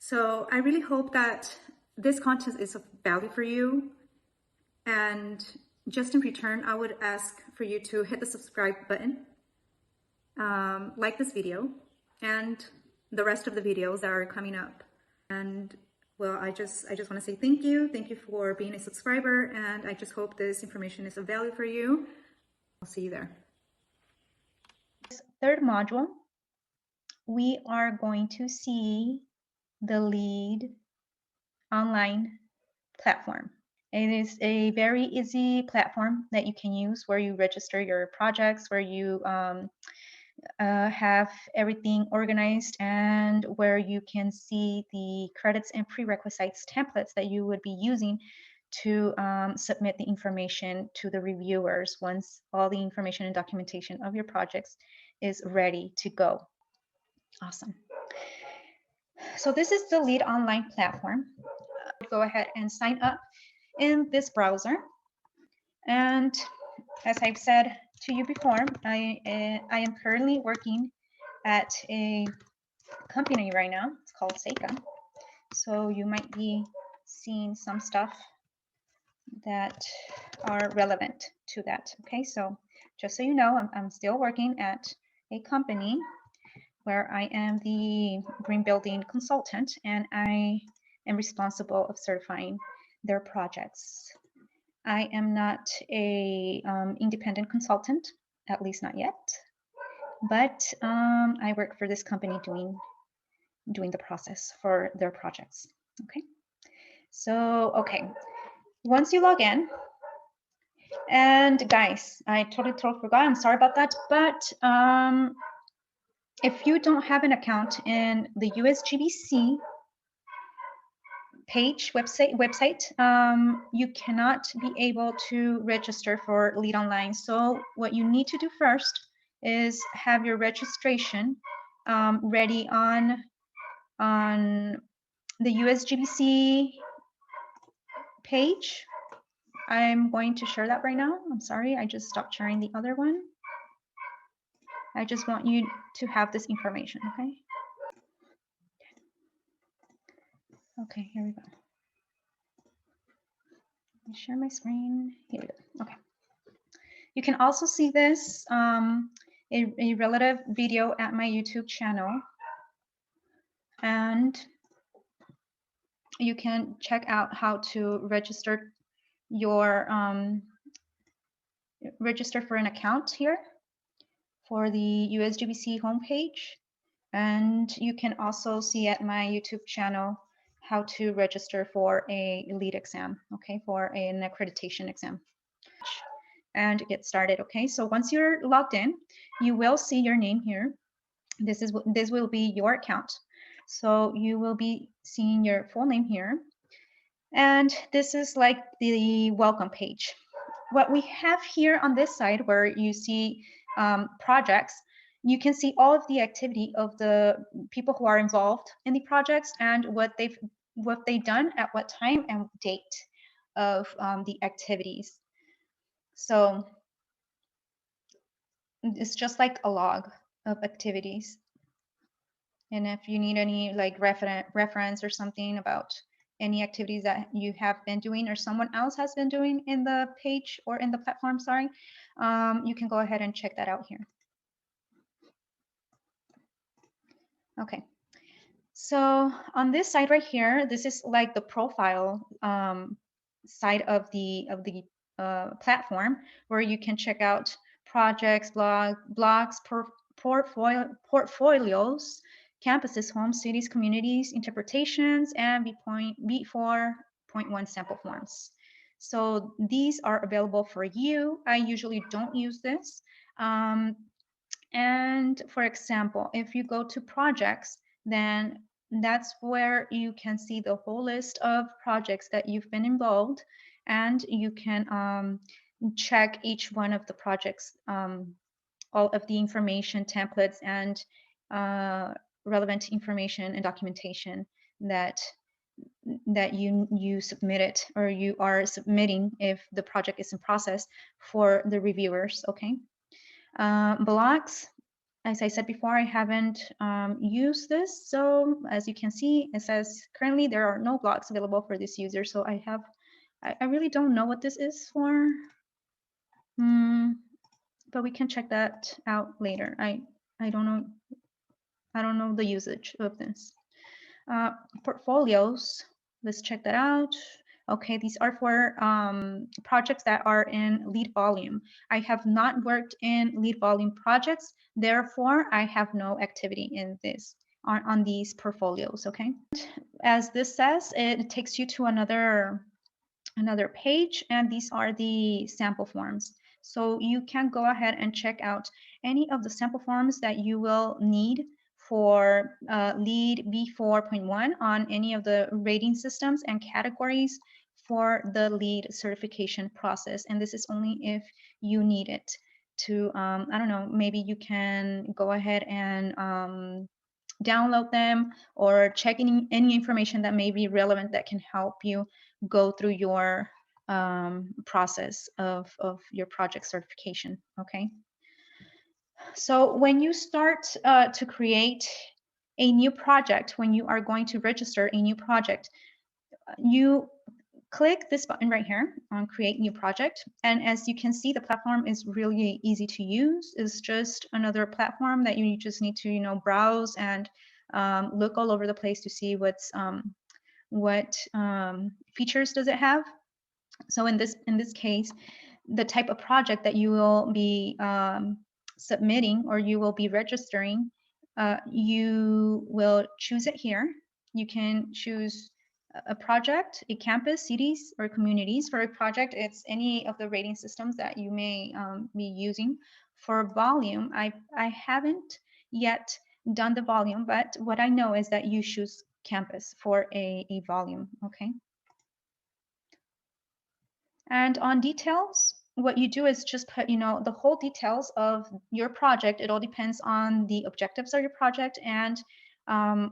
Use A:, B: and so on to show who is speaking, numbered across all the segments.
A: So I really hope that this content is of value for you. And just in return, I would ask for you to hit the subscribe button, like this video, and the rest of the videos that are coming up. And well, I just want to say thank you. Thank you for being a subscriber, and I just hope this information is of value for you. I'll see you there.
B: This third module, we are going to see the LEED online platform. It is a very easy platform that you can use where you register your projects, where you have everything organized, and where you can see the credits and prerequisites templates that you would be using to submit the information to the reviewers once all the information and documentation of your projects is ready to go. Awesome. So this is the LEED online platform. Go ahead and sign up in this browser. And as I've said to you before, I am currently working at a company right now. It's called Seika. So you might be seeing some stuff that are relevant to that. Okay, so just so you know, I'm still working at a company where I am the green building consultant, and I am responsible of certifying their projects. I am not a independent consultant, at least not yet, but I work for this company doing the process for their projects. Okay, so okay, once you log in, and guys, I totally forgot, I'm sorry about that, but if you don't have an account in the USGBC page website, you cannot be able to register for LEED Online. So what you need to do first is have your registration ready on the USGBC page. I'm going to share that right now. I'm sorry, I just stopped sharing the other one. I just want you to have this information, okay? Okay, here we go. Let me share my screen. Here we go. Okay. You can also see this, a relative video at my YouTube channel. And you can check out how to register your register for an account here for the USGBC homepage. And you can also see at my YouTube channel how to register for a LEED exam, okay, for an accreditation exam. And get started, okay? So once you're logged in, you will see your name here. This will be your account. So you will be seeing your full name here. And this is like the welcome page. What we have here on this side where you see projects, you can see all of the activity of the people who are involved in the projects and what they've done at what time and date of the activities. So it's just like a log of activities. And if you need any like reference or something about any activities that you have been doing or someone else has been doing in the page or in the platform, sorry, you can go ahead and check that out here. Okay, so on this side right here, this is like the profile side of the platform where you can check out projects, blogs, portfolios, campuses, homes, cities, communities, interpretations, and V4.1 sample forms. So these are available for you. I usually don't use this. And for example, if you go to projects, then that's where you can see the whole list of projects that you've been involved, and you can check each one of the projects, all of the information, templates, and relevant information and documentation that you submitted or you are submitting if the project is in process for the reviewers. Okay. Blogs, As I said before, I haven't used this. So as you can see, it says currently there are no blocks available for this user. So I really don't know what this is for. But we can check that out later. I don't know. I don't know the usage of this. Portfolios, let's check that out. Okay, these are for projects that are in LEED volume. I have not worked in LEED volume projects, therefore I have no activity in this on these portfolios, okay? As this says, it takes you to another page, and these are the sample forms. So you can go ahead and check out any of the sample forms that you will need for LEED V4.1 on any of the rating systems and categories for the LEED certification process. And this is only if you need it to, I don't know, maybe you can go ahead and download them or check any information that may be relevant that can help you go through your process of your project certification, okay? So when you start to create a new project, when you are going to register a new project, you click this button right here on create new project. And as you can see, the platform is really easy to use. It's just another platform that you just need to, browse and look all over the place to see what features does it have. So in this case, the type of project that you will be submitting or you will be registering, you will choose it here. You can choose a project, a campus, cities, or communities. For a project, it's any of the rating systems that you may be using. For volume, I haven't yet done the volume, but what I know is that you choose campus for a volume, okay? And on details, what you do is just put, the whole details of your project. It all depends on the objectives of your project and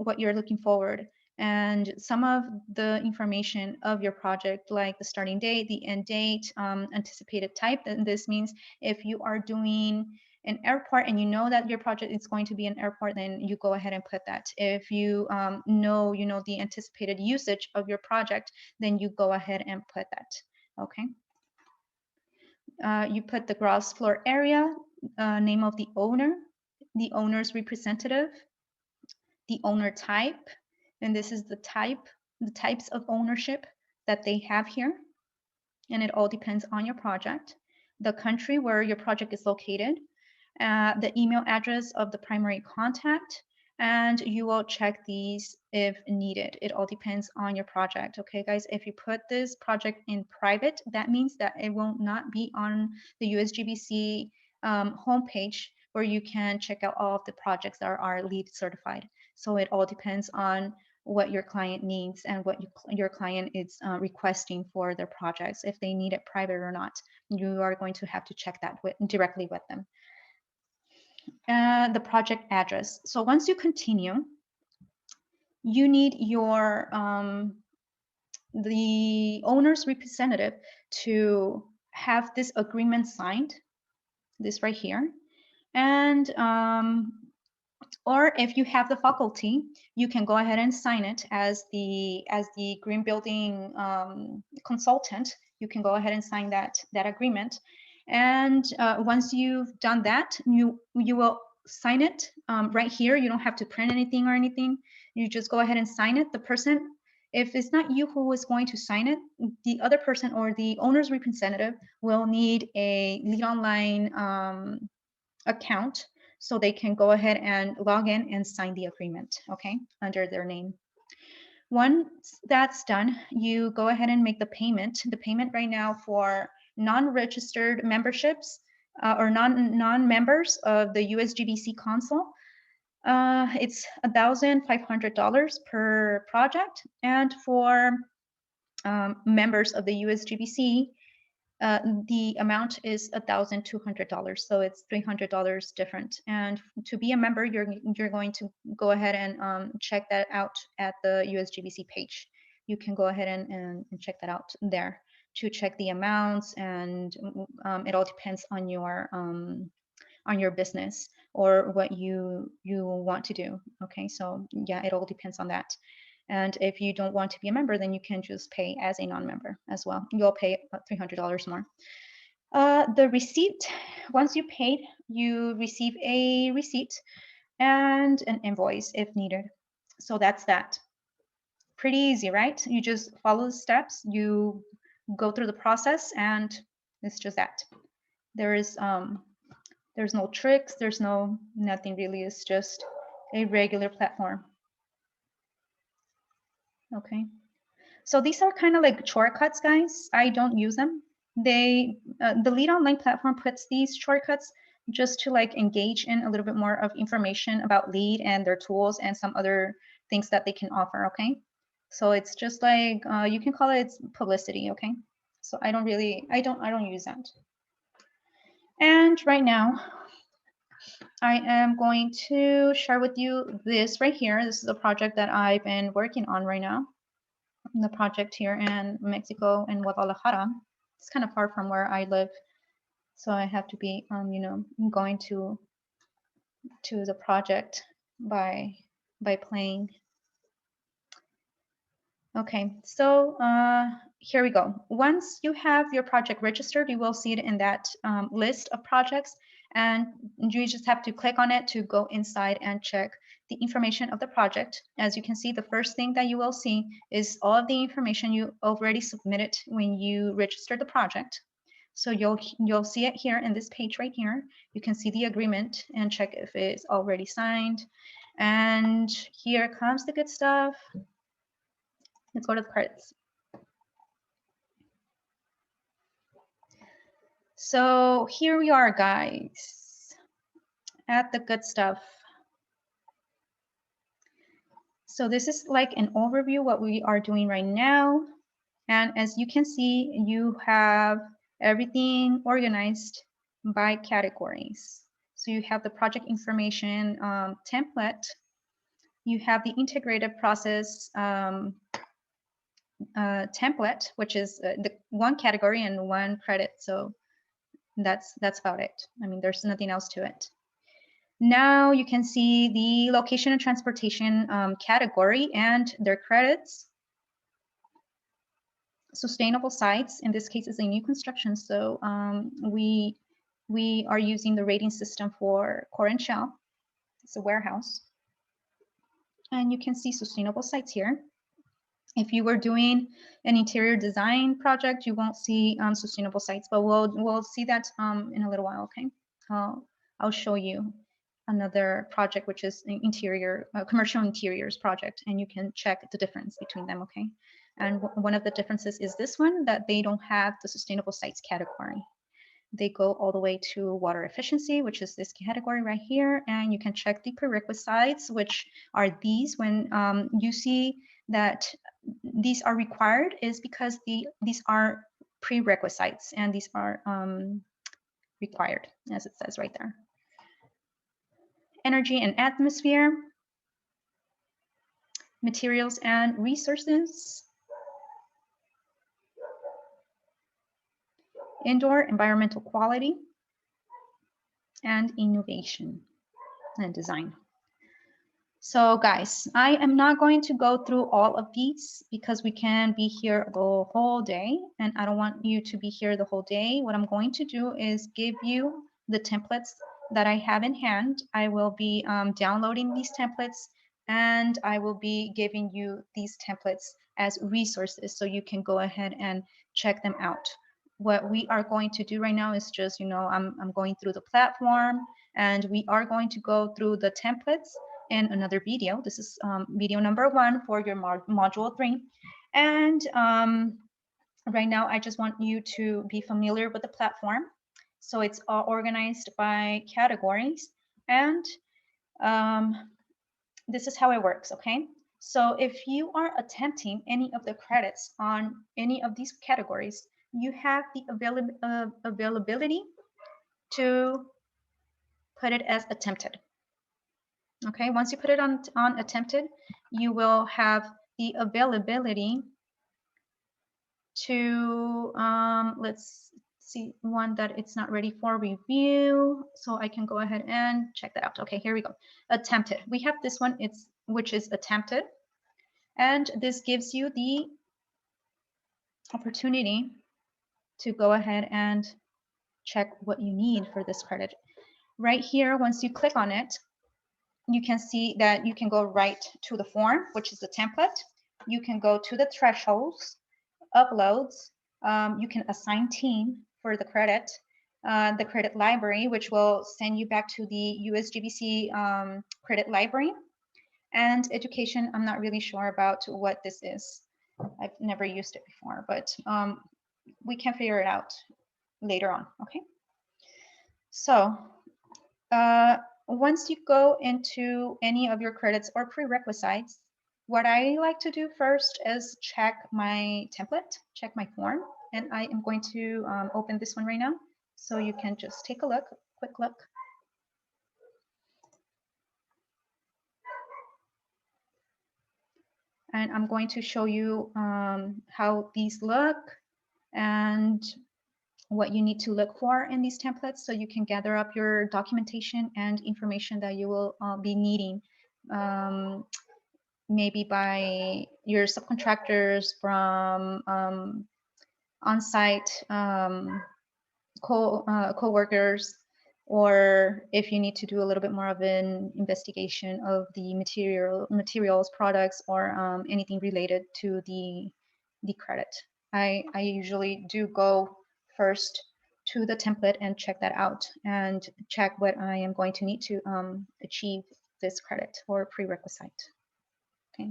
B: what you're looking forward. And some of the information of your project, like the starting date, the end date, anticipated type. And this means if you are doing an airport and you know that your project is going to be an airport, then you go ahead and put that. If you know, the anticipated usage of your project, then you go ahead and put that. Okay. You put the gross floor area, name of the owner, the owner's representative, the owner type, and this is the types of ownership that they have here, and it all depends on your project, the country where your project is located, the email address of the primary contact, and you will check these if needed. It all depends on your project. Okay, guys, if you put this project in private, that means that it will not be on the USGBC homepage where you can check out all of the projects that are LEED certified. So it all depends on what your client needs and what your client is requesting for their projects. If they need it private or not, you are going to have to check that directly with them. The project address. So once you continue, you need your the owner's representative to have this agreement signed, this right here, and or if you have the faculty, you can go ahead and sign it as the green building consultant. You can go ahead and sign that agreement. And once you've done that, you will sign it right here. You don't have to print anything or anything. You just go ahead and sign it. The person, if it's not you who is going to sign it, the other person or the owner's representative will need a LEED Online account so they can go ahead and log in and sign the agreement, okay, under their name. Once that's done, you go ahead and make the payment. The payment right now for non-registered memberships or non-members of the USGBC console, it's $1,500 per project. And for members of the USGBC, the amount is $1,200, so it's $300 different. And to be a member, you're going to go ahead and check that out at the USGBC page. You can go ahead and check that out there to check the amounts, and it all depends on your on your business or what you want to do. Okay, so yeah, it all depends on that. And if you don't want to be a member, then you can just pay as a non-member as well. You'll pay about $300 more. The receipt, once you paid, you receive a receipt and an invoice if needed. So that's that. Pretty easy, right? You just follow the steps, you go through the process, and it's just that. There's no tricks, there's nothing really. It's just a regular platform. Okay. So these are kind of like shortcuts, guys. I don't use them. The LEED Online platform puts these shortcuts just to like engage in a little bit more of information about LEED and their tools and some other things that they can offer. Okay, so it's just like you can call it publicity. Okay, so I don't use that. And right now, I am going to share with you this right here. This is a project that I've been working on right now. The project here in Mexico in Guadalajara. It's kind of far from where I live, so I have to be, going to the project by plane. Okay, so here we go. Once you have your project registered, you will see it in that list of projects, and you just have to click on it to go inside and check the information of the project. As you can see, the first thing that you will see is all of the information you already submitted when you registered the project. So you'll see it here in this page right here. You can see the agreement and check if it's already signed. And here comes the good stuff. Let's go to the credits. So here we are, guys, at the good stuff. So this is like an overview what we are doing right now. And as you can see, you have everything organized by categories. So you have the project information template. You have the integrated process template, which is the one category and one credit. So that's about it. I mean, there's nothing else to it. Now you can see the location and transportation category and their credits. Sustainable sites, in this case, is a new construction. So we are using the rating system for core and shell. It's a warehouse. And you can see sustainable sites here. If you were doing an interior design project, you won't see sustainable sites, but we'll see that in a little while. Okay, I'll show you another project which is an interior commercial interiors project, and you can check the difference between them. Okay, and one of the differences is this one, that they don't have the sustainable sites category. They go all the way to water efficiency, which is this category right here, and you can check the prerequisites, which are these. When you see that these are required, is because these are prerequisites and these are required, as it says right there. Energy and atmosphere, materials and resources, indoor environmental quality, and innovation and design. So guys, I am not going to go through all of these because we can be here the whole day, and I don't want you to be here the whole day. What I'm going to do is give you the templates that I have in hand. I will be downloading these templates, and I will be giving you these templates as resources so you can go ahead and check them out. What we are going to do right now is just, I'm going through the platform, and we are going to go through the templates in another video. This is video number 1 for your module 3. And right now, I just want you to be familiar with the platform. So it's all organized by categories, and this is how it works, okay? So if you are attempting any of the credits on any of these categories, you have the availability to put it as attempted. Okay, once you put it on attempted, you will have the availability to, let's see one that it's not ready for review, so I can go ahead and check that out. Okay, here we go. Attempted. We have this one, which is attempted, and this gives you the opportunity to go ahead and check what you need for this credit. Right here, once you click on it, you can see that you can go right to the form, which is the template. You can go to the thresholds, uploads. You can assign team for the credit library, which will send you back to the USGBC credit library. And education, I'm not really sure about what this is. I've never used it before, but we can figure it out later on, okay? So once you go into any of your credits or prerequisites, what I like to do first is check my template, check my form, and I am going to open this one right now, so you can just take a look, quick look. And I'm going to show you how these look and what you need to look for in these templates, so you can gather up your documentation and information that you will be needing, maybe by your subcontractors, from on-site co-workers, or if you need to do a little bit more of an investigation of the materials, products, or anything related to the credit. I usually do go first to the template and check that out and check what I am going to need to achieve this credit or prerequisite. Okay.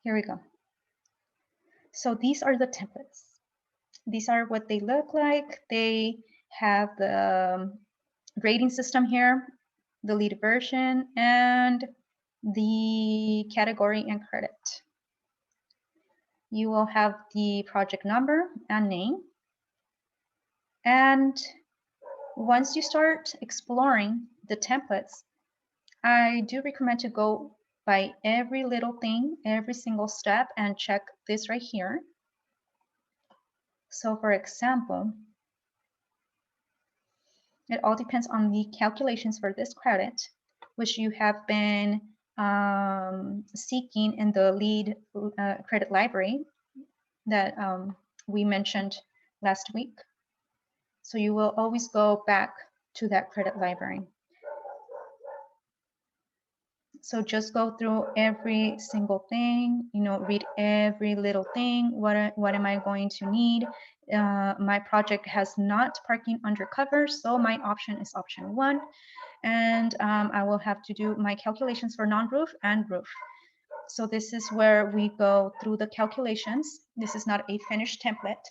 B: Here we go. So these are the templates. These are what they look like. They have the rating system here, the LEED version, and the category and credit. You will have the project number and name. And once you start exploring the templates, I do recommend to go by every little thing, every single step, and check this right here. So for example, it all depends on the calculations for this credit, which you have been seeking in the LEED credit library that we mentioned last week. So you will always go back to that credit library. So just go through every single thing, read every little thing. What am I going to need? My project has not parking under cover, so my option is option 1. And I will have to do my calculations for non-roof and roof. So this is where we go through the calculations. This is not a finished template,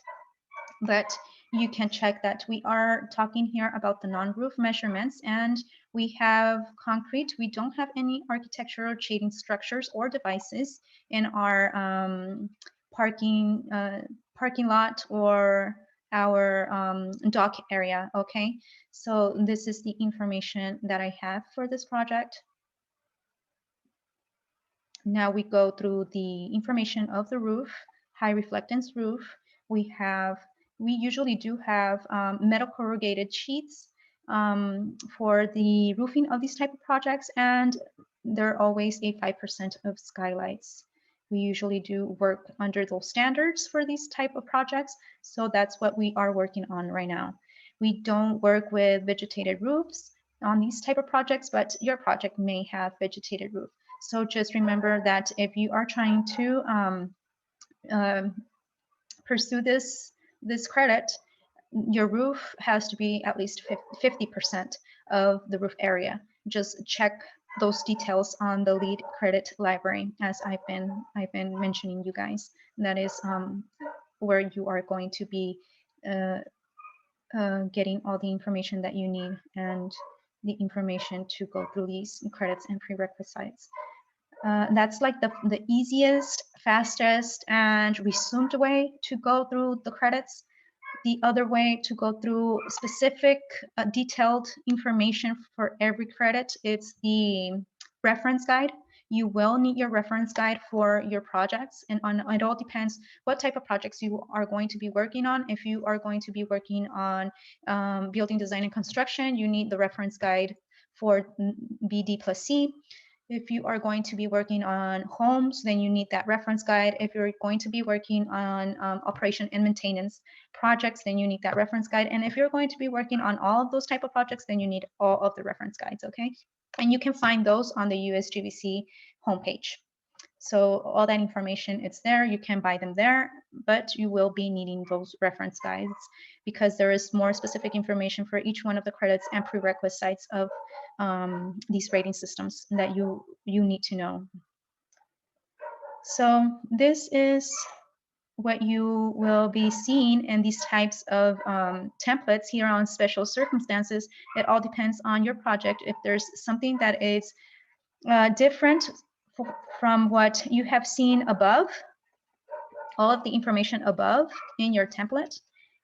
B: but you can check that we are talking here about the non-roof measurements, and we have concrete. We don't have any architectural shading structures or devices in our parking lot or our dock area. Okay, so this is the information that I have for this project. Now we go through the information of the roof, high reflectance roof. We usually do have metal corrugated sheets for the roofing of these type of projects, and they're always a 5% of skylights. We usually do work under those standards for these type of projects, so that's what we are working on right now. We don't work with vegetated roofs on these type of projects, but your project may have vegetated roof. So just remember that if you are trying to pursue this credit, your roof has to be at least 50% of the roof area. Just check those details on the LEED credit library, as I've been mentioning you guys. That is where you are going to be getting all the information that you need and the information to go through these credits and prerequisites. That's like the easiest, fastest, and resumed way to go through the credits. The other way to go through specific detailed information for every credit, it's the reference guide. You will need your reference guide for your projects, and it all depends what type of projects you are going to be working on. If you are going to be working on building design and construction, you need the reference guide for BD plus C. If you are going to be working on homes, then you need that reference guide. If you're going to be working on operation and maintenance projects, then you need that reference guide. And if you're going to be working on all of those type of projects, then you need all of the reference guides, okay? And you can find those on the USGBC homepage. So all that information, it's there, you can buy them there, but you will be needing those reference guides because there is more specific information for each one of the credits and prerequisites of these rating systems that you need to know. So this is what you will be seeing in these types of templates here on special circumstances. It all depends on your project. If there's something that is different from what you have seen above, all of the information above in your template,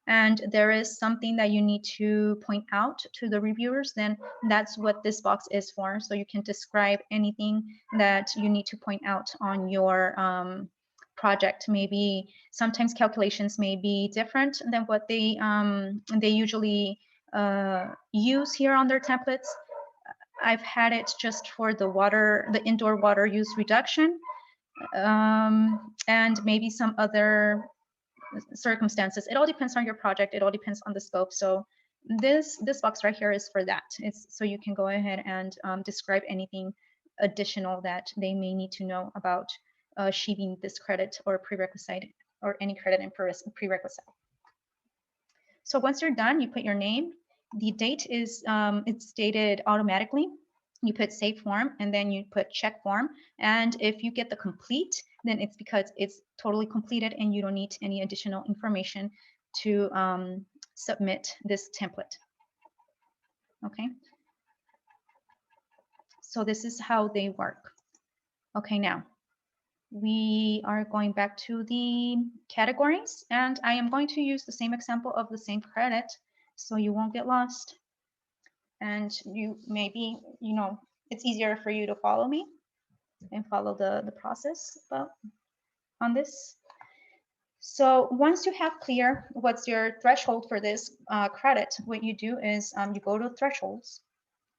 B: and there is something that you need to point out to the reviewers, then that's what this box is for. So you can describe anything that you need to point out on your project. Maybe sometimes calculations may be different than what they usually use here on their templates. I've had it just for the indoor water use reduction, and maybe some other circumstances. It all depends on your project. It all depends on the scope. So this box right here is for that. It's so you can go ahead and describe anything additional that they may need to know about achieving this credit or prerequisite, or any credit and prerequisite. So once you're done, you put your name. The date is it's dated automatically. You put save form, and then you put check form. And if you get the complete, then it's because it's totally completed and you don't need any additional information to submit this template. Okay. So this is how they work. Okay, now we are going back to the categories, and I am going to use the same example of the same credit so you won't get lost. And you maybe, it's easier for you to follow me and follow the process on this. So once you have clear what's your threshold for this credit, what you do is you go to thresholds.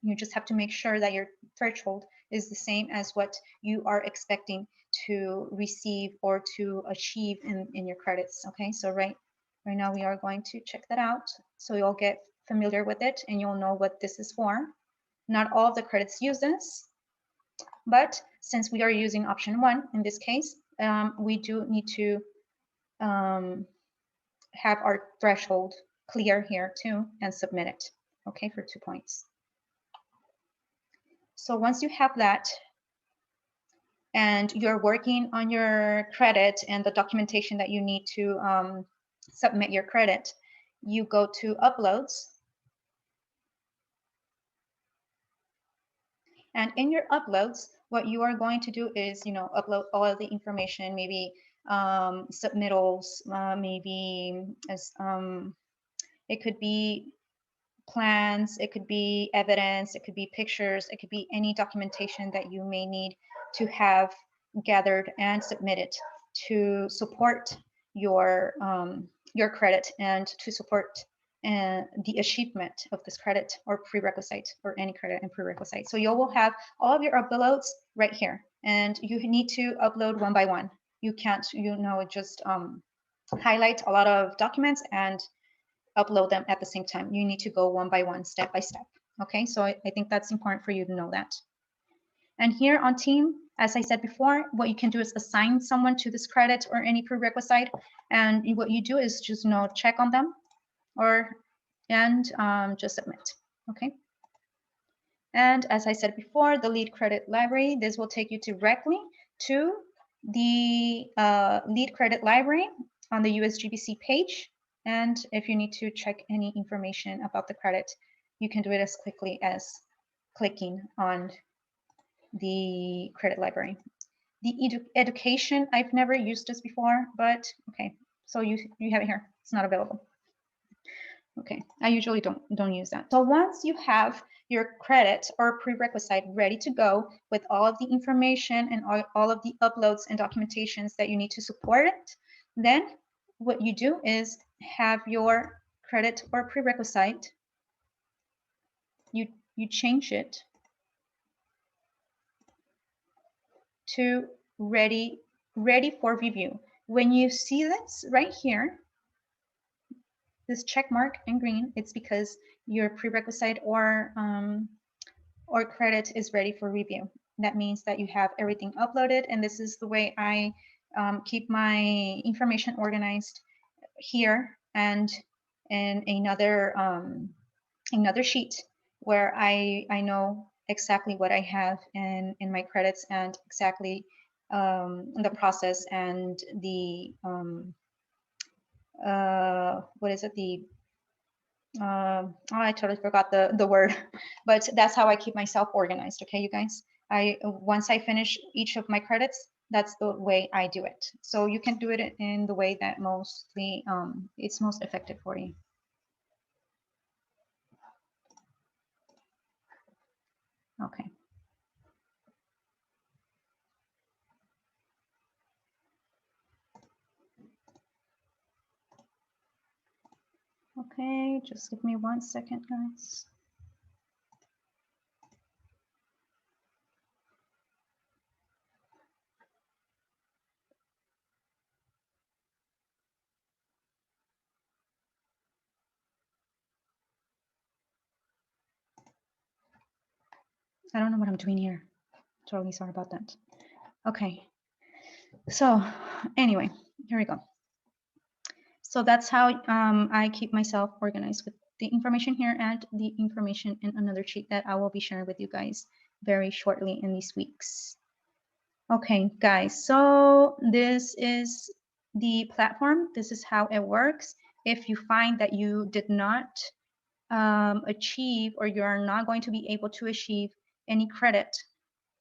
B: You just have to make sure that your threshold is the same as what you are expecting to receive or to achieve in your credits. Okay, so right now we are going to check that out. So you'll get familiar with it and you'll know what this is for. Not all of the credits use this, but since we are using option 1 in this case, we do need to have our threshold clear here too and submit it, okay, for 2 points. So once you have that and you're working on your credit and the documentation that you need to submit your credit, you go to uploads. And in your uploads, what you are going to do is, upload all of the information, maybe submittals, maybe as it could be plans, it could be evidence, it could be pictures, it could be any documentation that you may need to have gathered and submitted to support your credit and to support the achievement of this credit or prerequisite, or any credit and prerequisite. So you will have all of your uploads right here, and you need to upload one by one. You can't, just highlight a lot of documents and upload them at the same time. You need to go one by one, step by step. Okay, so I think that's important for you to know that. And here on team, as I said before, what you can do is assign someone to this credit or any prerequisite. And what you do is just check on them and just submit. Okay. And as I said before, the LEED credit library, this will take you directly to the LEED credit library on the USGBC page. And if you need to check any information about the credit, you can do it as quickly as clicking on the credit library. The education, I've never used this before, but okay, so you have it here. It's not available. Okay, I usually don't use that. So once you have your credit or prerequisite ready to go with all of the information and all of the uploads and documentations that you need to support it, then what you do is have your credit or prerequisite, you change it to ready for review. When you see this right here, this check mark in green, it's because your prerequisite or credit is ready for review. That means that you have everything uploaded, and this is the way I keep my information organized here and in another sheet where I know exactly what I have in my credits and exactly the process and the what is it, the oh, I totally forgot the word, but that's how I keep myself organized. Okay, you guys, once I finish each of my credits, that's the way I do it. So you can do it in the way that mostly it's most effective for you. Okay. Okay, just give me 1 second, guys. I don't know what I'm doing here. Totally sorry about that. Okay. So anyway, here we go. So that's how I keep myself organized with the information here and the information in another sheet that I will be sharing with you guys very shortly in these weeks. Okay, guys, so this is the platform. This is how it works. If you find that you did not achieve, or you are not going to be able to achieve any credit,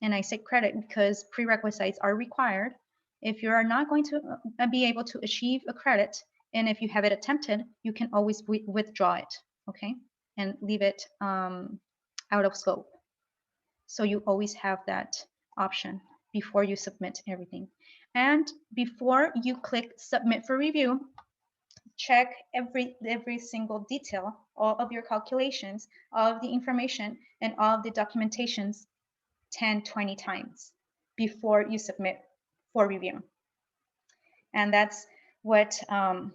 B: and I say credit because prerequisites are required. If you are not going to be able to achieve a credit, and if you have it attempted, you can always withdraw it, okay, and leave it out of scope. So you always have that option before you submit everything. And before you click submit for review, check every single detail, all of your calculations, all of the information, and all of the documentations 10, 20 times before you submit for review. And that's what I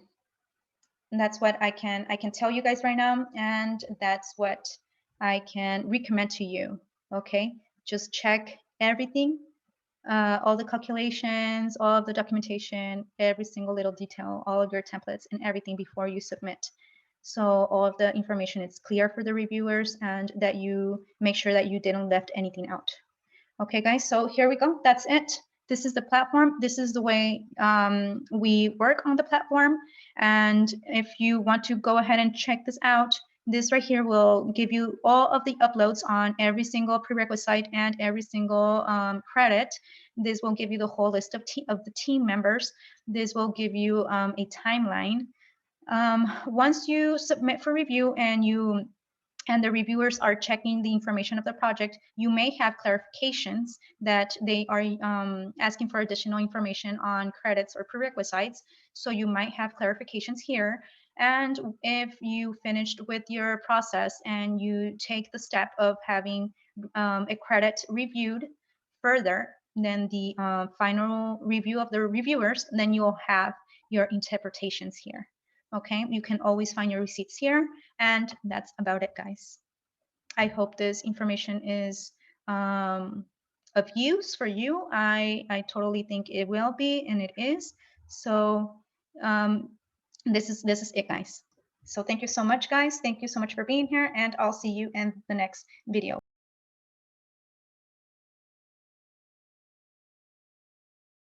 B: can tell you guys right now, and that's what I can recommend to you. Okay, just check everything, all the calculations, all of the documentation, every single little detail, all of your templates and everything before you submit. So all of the information is clear for the reviewers, and that you make sure that you didn't left anything out. Okay, guys, so here we go. That's it. This is the platform. This is the way we work on the platform. And if you want to go ahead and check this out, this right here will give you all of the uploads on every single prerequisite and every single credit. This will give you the whole list of the team members. This will give you a timeline. Once you submit for review and the reviewers are checking the information of the project, you may have clarifications that they are asking for additional information on credits or prerequisites. So you might have clarifications here. And if you finished with your process and you take the step of having a credit reviewed further than the final review of the reviewers, then you'll have your interpretations here. Okay, you can always find your receipts here, and that's about it, guys. I hope this information is of use for you. I totally think it will be, and it is. So this is it, guys. So thank you so much, guys. Thank you so much for being here, and I'll see you in the next video.